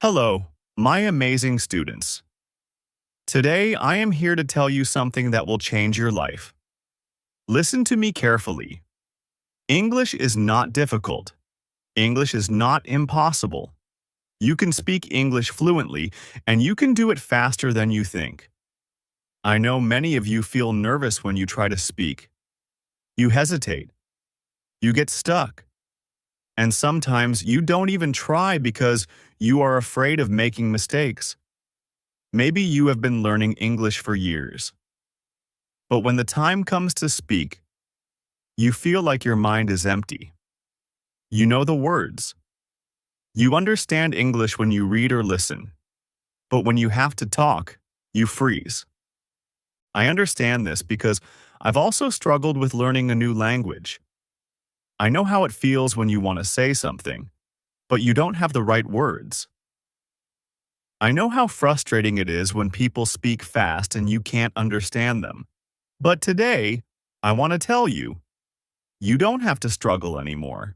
Hello, my amazing students. Today, I am here to tell you something that will change your life. Listen to me carefully. English is not difficult. English is not impossible. You can speak English fluently, and you can do it faster than you think. I know many of you feel nervous when you try to speak. You hesitate. You get stuck. And sometimes you don't even try because you are afraid of making mistakes. Maybe you have been learning English for years. But when the time comes to speak, you feel like your mind is empty. You know the words. You understand English when you read or listen. But when you have to talk, you freeze. I understand this because I've also struggled with learning a new language. I know how it feels when you want to say something, but you don't have the right words. I know how frustrating it is when people speak fast and you can't understand them. But today, I want to tell you, you don't have to struggle anymore.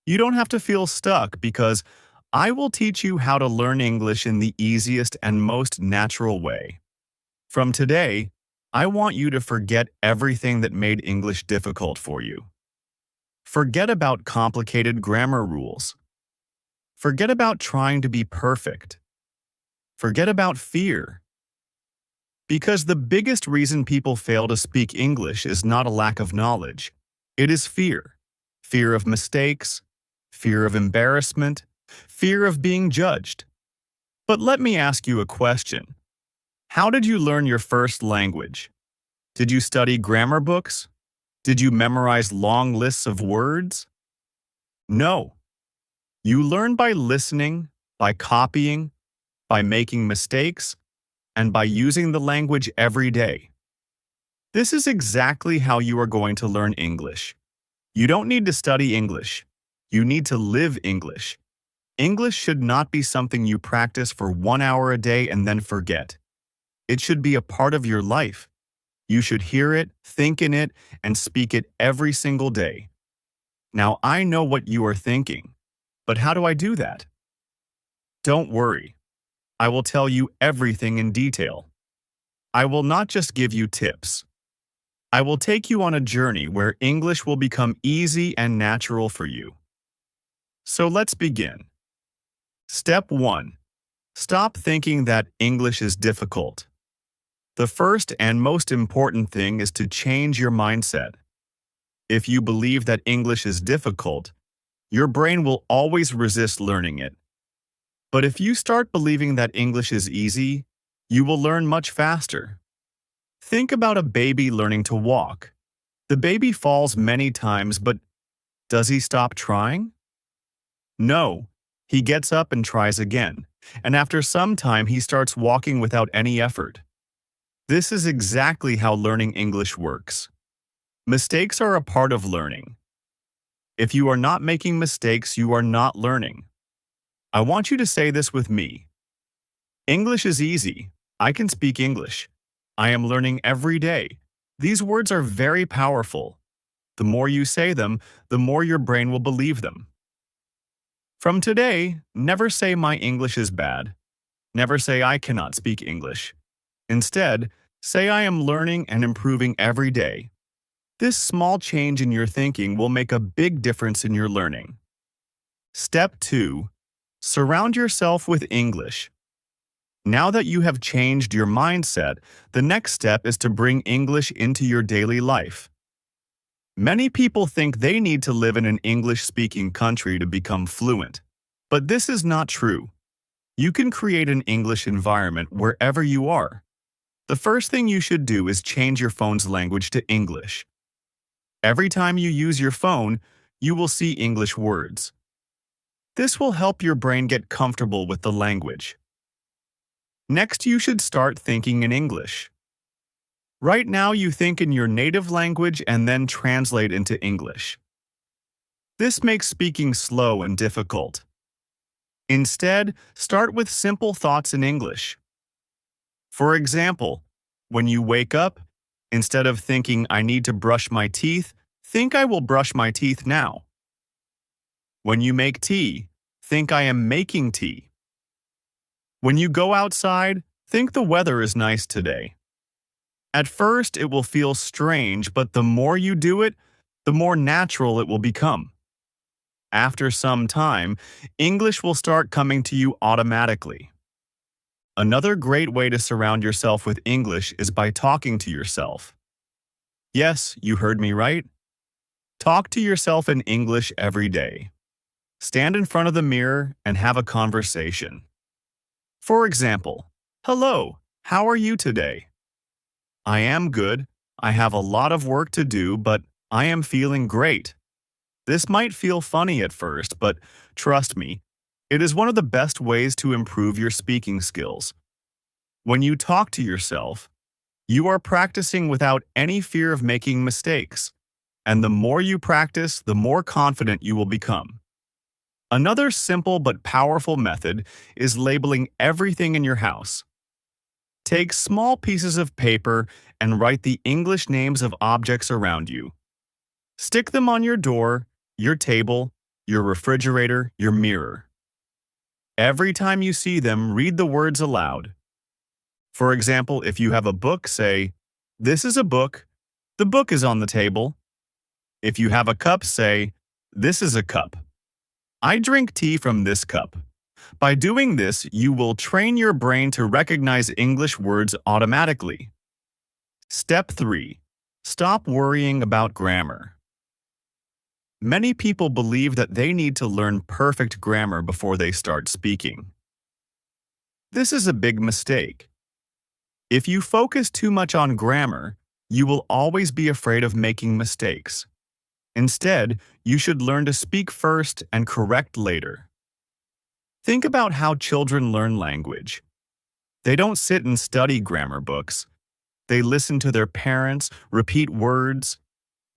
You don't have to feel stuck because I will teach you how to learn English in the easiest and most natural way. From today, I want you to forget everything that made English difficult for you. Forget about complicated grammar rules. Forget about trying to be perfect. Forget about fear. Because the biggest reason people fail to speak English is not a lack of knowledge. It is fear. Fear of mistakes, fear of embarrassment, fear of being judged. But let me ask you a question. How did you learn your first language? Did you study grammar books? Did you memorize long lists of words? No. You learn by listening, by copying, by making mistakes, and by using the language every day. This is exactly how you are going to learn English. You don't need to study English. You need to live English. English should not be something you practice for 1 hour a day and then forget. It should be a part of your life. You should hear it, think in it, and speak it every single day. Now, I know what you are thinking, but how do I do that? Don't worry. I will tell you everything in detail. I will not just give you tips. I will take you on a journey where English will become easy and natural for you. So let's begin. Step 1. Stop thinking that English is difficult. The first and most important thing is to change your mindset. If you believe that English is difficult, your brain will always resist learning it. But if you start believing that English is easy, you will learn much faster. Think about a baby learning to walk. The baby falls many times, but does he stop trying? No, he gets up and tries again, and after some time he starts walking without any effort. This is exactly how learning English works. Mistakes are a part of learning. If you are not making mistakes, you are not learning. I want you to say this with me. English is easy. I can speak English. I am learning every day. These words are very powerful. The more you say them, the more your brain will believe them. From today, never say my English is bad. Never say I cannot speak English. Instead, say I am learning and improving every day. This small change in your thinking will make a big difference in your learning. Step 2. Surround yourself with English. Now that you have changed your mindset, the next step is to bring English into your daily life. Many people think they need to live in an English-speaking country to become fluent. But this is not true. You can create an English environment wherever you are. The first thing you should do is change your phone's language to English. Every time you use your phone, you will see English words. This will help your brain get comfortable with the language. Next, you should start thinking in English. Right now, you think in your native language and then translate into English. This makes speaking slow and difficult. Instead, start with simple thoughts in English. For example, when you wake up, instead of thinking I need to brush my teeth, think I will brush my teeth now. When you make tea, think I am making tea. When you go outside, think the weather is nice today. At first, it will feel strange, but the more you do it, the more natural it will become. After some time, English will start coming to you automatically. Another great way to surround yourself with English is by talking to yourself. Yes, you heard me right. Talk to yourself in English every day. Stand in front of the mirror and have a conversation. For example, hello, how are you today? I am good. I have a lot of work to do, but I am feeling great. This might feel funny at first, but trust me, it is one of the best ways to improve your speaking skills. When you talk to yourself, you are practicing without any fear of making mistakes. And the more you practice, the more confident you will become. Another simple but powerful method is labeling everything in your house. Take small pieces of paper and write the English names of objects around you. Stick them on your door, your table, your refrigerator, your mirror. Every time you see them, read the words aloud. For example, if you have a book, say, "This is a book. The book is on the table." If you have a cup, say, "This is a cup. I drink tea from this cup." By doing this, you will train your brain to recognize English words automatically. Step 3. Stop worrying about grammar. Many people believe that they need to learn perfect grammar before they start speaking. This is a big mistake. If you focus too much on grammar, you will always be afraid of making mistakes. Instead, you should learn to speak first and correct later. Think about how children learn language. They don't sit and study grammar books. They listen to their parents, repeat words,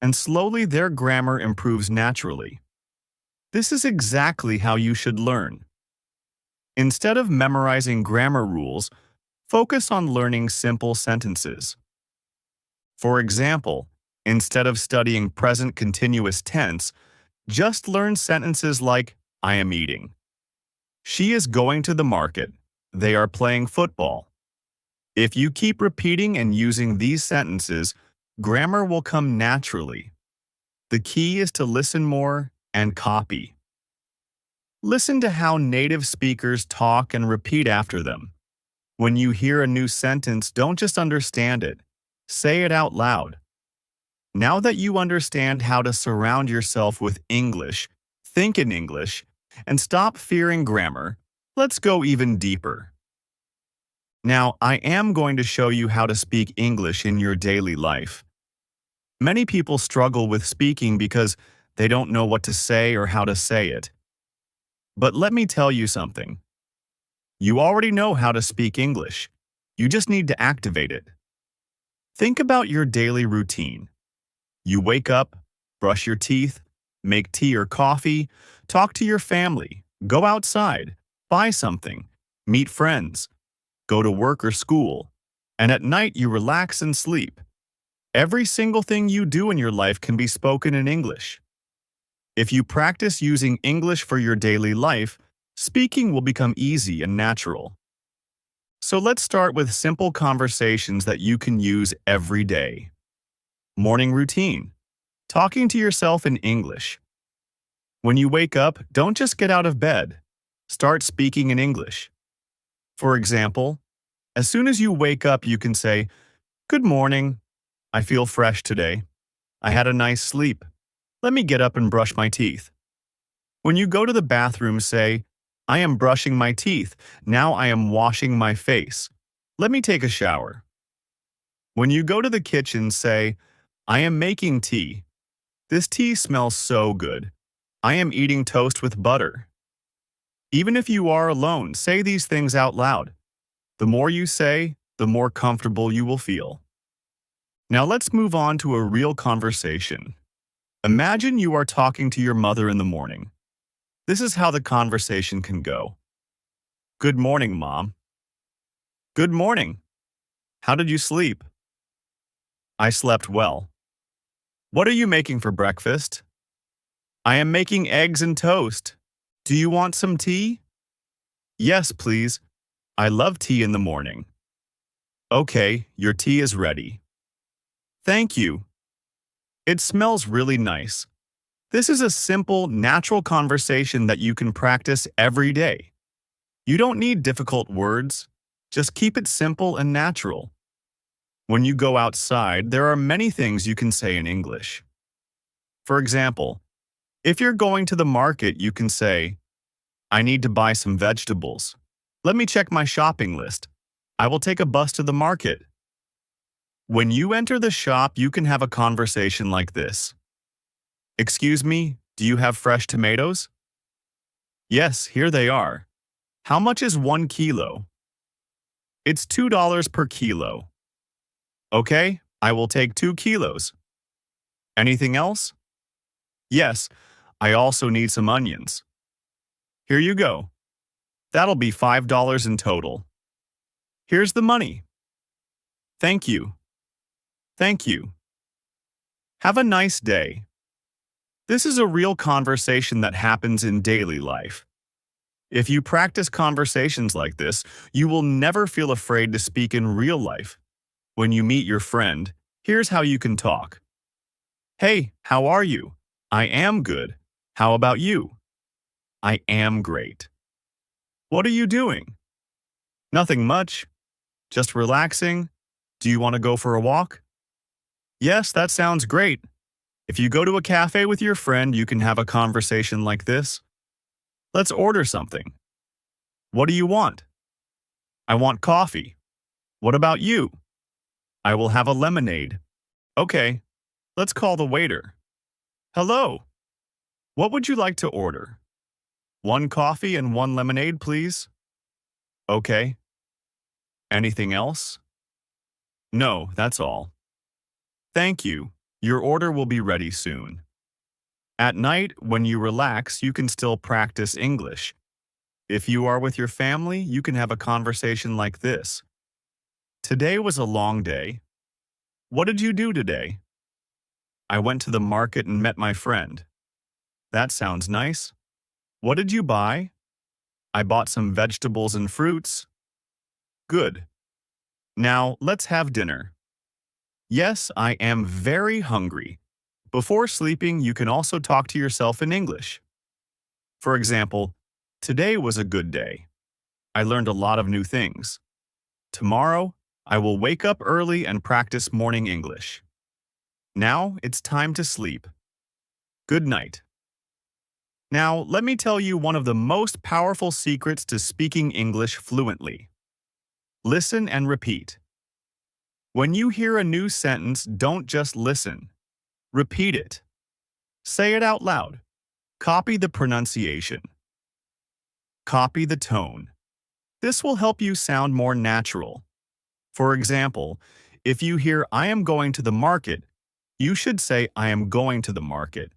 and slowly their grammar improves naturally. This is exactly how you should learn. Instead of memorizing grammar rules, focus on learning simple sentences. For example, instead of studying present continuous tense, just learn sentences like, "I am eating." "She is going to the market." "They are playing football." If you keep repeating and using these sentences, grammar will come naturally. The key is to listen more and copy. Listen to how native speakers talk and repeat after them. When you hear a new sentence, don't just understand it. Say it out loud. Now that you understand how to surround yourself with English, think in English, and stop fearing grammar, let's go even deeper. Now, I am going to show you how to speak English in your daily life. Many people struggle with speaking because they don't know what to say or how to say it. But let me tell you something. You already know how to speak English. You just need to activate it. Think about your daily routine. You wake up, brush your teeth, make tea or coffee, talk to your family, go outside, buy something, meet friends, go to work or school, and at night you relax and sleep. Every single thing you do in your life can be spoken in English. If you practice using English for your daily life, speaking will become easy and natural. So let's start with simple conversations that you can use every day. Morning routine. Talking to yourself in English. When you wake up, don't just get out of bed. Start speaking in English. For example, as soon as you wake up, you can say, "Good morning. I feel fresh today. I had a nice sleep. Let me get up and brush my teeth." When you go to the bathroom, say, "I am brushing my teeth. Now I am washing my face. Let me take a shower." When you go to the kitchen, say, "I am making tea. This tea smells so good. I am eating toast with butter." Even if you are alone, say these things out loud. The more you say, the more comfortable you will feel. Now let's move on to a real conversation. Imagine you are talking to your mother in the morning. This is how the conversation can go. "Good morning, Mom." "Good morning. How did you sleep?" "I slept well." "What are you making for breakfast?" "I am making eggs and toast. Do you want some tea?" "Yes, please. I love tea in the morning. Okay, your tea is ready. Thank you. It smells really nice. This is a simple, natural conversation that you can practice every day. You don't need difficult words. Just keep it simple and natural. When you go outside, there are many things you can say in English. For example, if you're going to the market, you can say, I need to buy some vegetables. Let me check my shopping list. I will take a bus to the market. When you enter the shop, you can have a conversation like this. Excuse me, do you have fresh tomatoes? Yes, here they are. How much is 1 kilo? It's $2 per kilo. Okay, I will take 2 kilos. Anything else? Yes, I also need some onions. Here you go. That'll be $5 in total. Here's the money. Thank you. Thank you. Have a nice day. This is a real conversation that happens in daily life. If you practice conversations like this, you will never feel afraid to speak in real life. When you meet your friend, here's how you can talk. Hey, how are you? I am good. How about you? I am great. What are you doing? Nothing much. Just relaxing. Do you want to go for a walk? Yes, that sounds great. If you go to a cafe with your friend, you can have a conversation like this. Let's order something. What do you want? I want coffee. What about you? I will have a lemonade. Okay, let's call the waiter. Hello. What would you like to order? 1 coffee and 1 lemonade, please. Okay. Anything else? No, that's all. Thank you. Your order will be ready soon. At night, when you relax, you can still practice English. If you are with your family, you can have a conversation like this. Today was a long day. What did you do today? I went to the market and met my friend. That sounds nice. What did you buy? I bought some vegetables and fruits. Good. Now, let's have dinner. Yes, I am very hungry. Before sleeping, you can also talk to yourself in English. For example, today was a good day. I learned a lot of new things. Tomorrow, I will wake up early and practice morning English. Now, it's time to sleep. Good night. Now, let me tell you one of the most powerful secrets to speaking English fluently. Listen and repeat. When you hear a new sentence, don't just listen. Repeat it. Say it out loud. Copy the pronunciation. Copy the tone. This will help you sound more natural. For example, if you hear I am going to the market, you should say I am going to the market.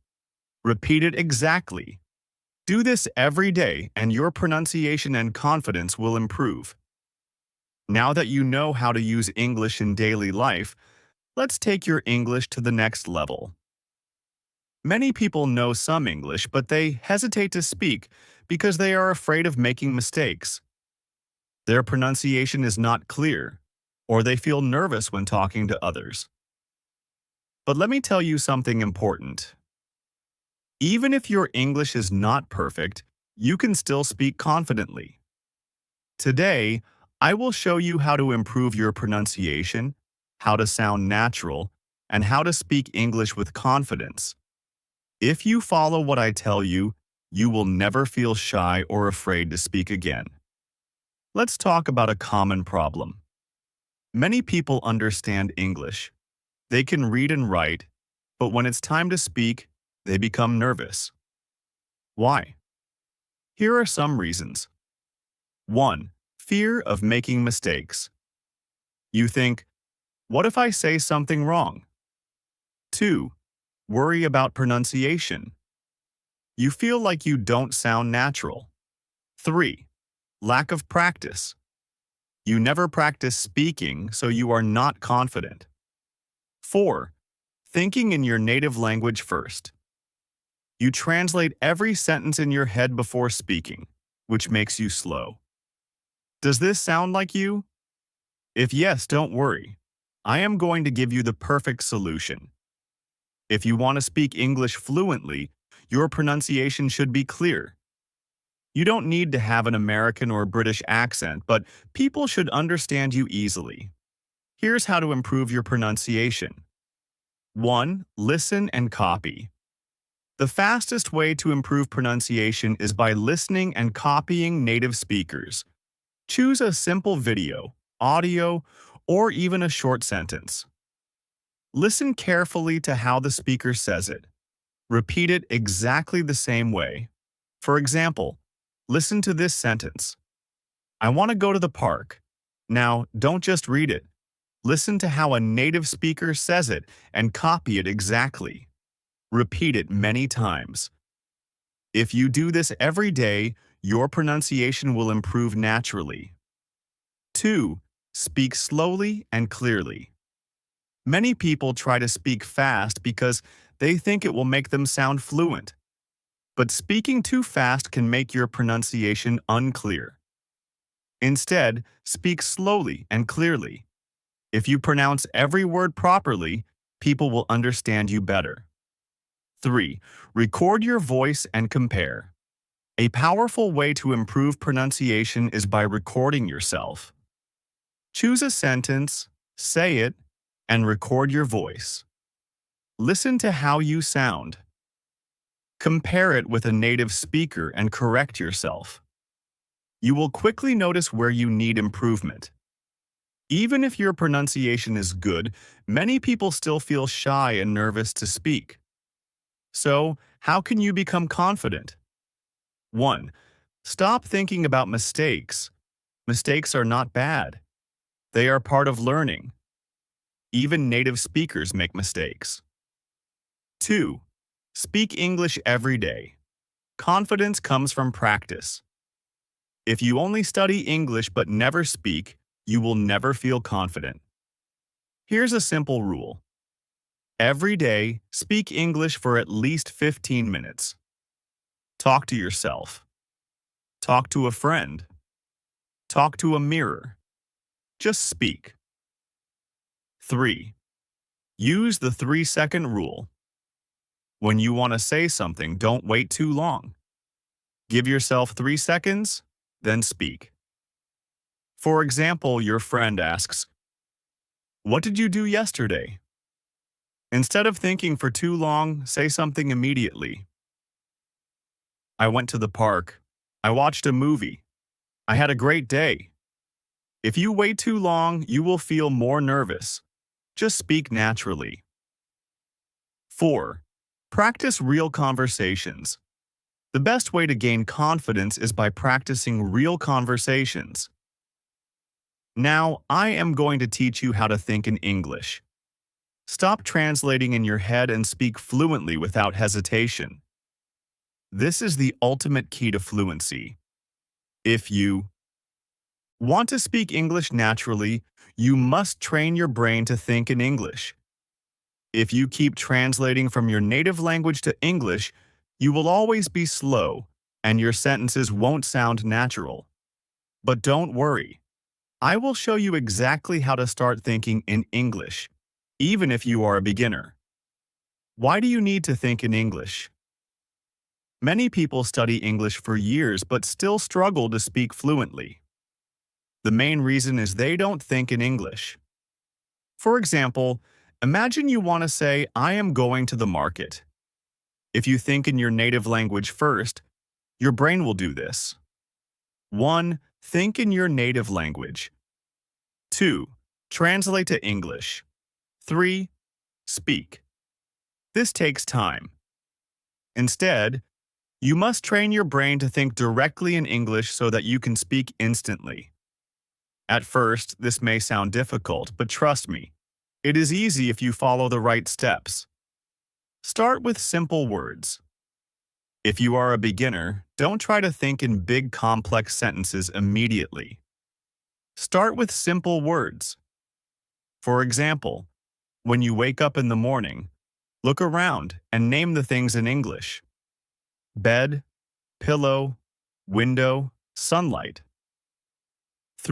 Repeat it exactly. Do this every day and your pronunciation and confidence will improve. Now that you know how to use English in daily life, let's take your English to the next level. Many people know some English, but they hesitate to speak because they are afraid of making mistakes. Their pronunciation is not clear, or they feel nervous when talking to others. But let me tell you something important. Even if your English is not perfect, you can still speak confidently. Today, I will show you how to improve your pronunciation, how to sound natural, and how to speak English with confidence. If you follow what I tell you, you will never feel shy or afraid to speak again. Let's talk about a common problem. Many people understand English. They can read and write, but when it's time to speak, they become nervous. Why? Here are some reasons. 1. Fear of making mistakes. You think, what if I say something wrong? 2. Worry about pronunciation. You feel like you don't sound natural. 3. Lack of practice. You never practice speaking, so you are not confident. 4. Thinking in your native language first. You translate every sentence in your head before speaking, which makes you slow. Does this sound like you? If yes, don't worry. I am going to give you the perfect solution. If you want to speak English fluently, your pronunciation should be clear. You don't need to have an American or British accent, but people should understand you easily. Here's how to improve your pronunciation. 1. Listen and copy. The fastest way to improve pronunciation is by listening and copying native speakers. Choose a simple video, audio, or even a short sentence. Listen carefully to how the speaker says it. Repeat it exactly the same way. For example, listen to this sentence. I want to go to the park. Now, don't just read it. Listen to how a native speaker says it and copy it exactly. Repeat it many times. If you do this every day, your pronunciation will improve naturally. 2. Speak slowly and clearly. Many people try to speak fast because they think it will make them sound fluent. But speaking too fast can make your pronunciation unclear. Instead, speak slowly and clearly. If you pronounce every word properly, people will understand you better. 3. Record your voice and compare. A powerful way to improve pronunciation is by recording yourself. Choose a sentence, say it, and record your voice. Listen to how you sound. Compare it with a native speaker and correct yourself. You will quickly notice where you need improvement. Even if your pronunciation is good, many people still feel shy and nervous to speak. So, how can you become confident? 1. Stop thinking about mistakes. Mistakes are not bad. They are part of learning. Even native speakers make mistakes. 2. Speak English every day. Confidence comes from practice. If you only study English but never speak, you will never feel confident. Here's a simple rule. Every day, speak English for at least 15 minutes. Talk to yourself. Talk to a friend. Talk to a mirror. Just speak. 3. Use the 3-second rule. When you want to say something, don't wait too long. Give yourself 3 seconds, then speak. For example, your friend asks, "What did you do yesterday?" Instead of thinking for too long, say something immediately. "I went to the park. I watched a movie. I had a great day." If you wait too long, you will feel more nervous. Just speak naturally. 4. Practice real conversations. The best way to gain confidence is by practicing real conversations. Now, I am going to teach you how to think in English. Stop translating in your head and speak fluently without hesitation. This is the ultimate key to fluency. If you want to speak English naturally, you must train your brain to think in English. If you keep translating from your native language to English, you will always be slow, and your sentences won't sound natural. But don't worry. I will show you exactly how to start thinking in English, even if you are a beginner. Why do you need to think in English? Many people study English for years but still struggle to speak fluently. The main reason is they don't think in English. For example, imagine you want to say, "I am going to the market." If you think in your native language first, your brain will do this. 1. Think in your native language. 2. Translate to English. 3. Speak. This takes time. Instead, you must train your brain to think directly in English so that you can speak instantly. At first, this may sound difficult, but trust me, it is easy if you follow the right steps. Start with simple words. If you are a beginner, don't try to think in big complex sentences immediately. Start with simple words. For example, when you wake up in the morning, look around and name the things in English. Bed, pillow, window, sunlight.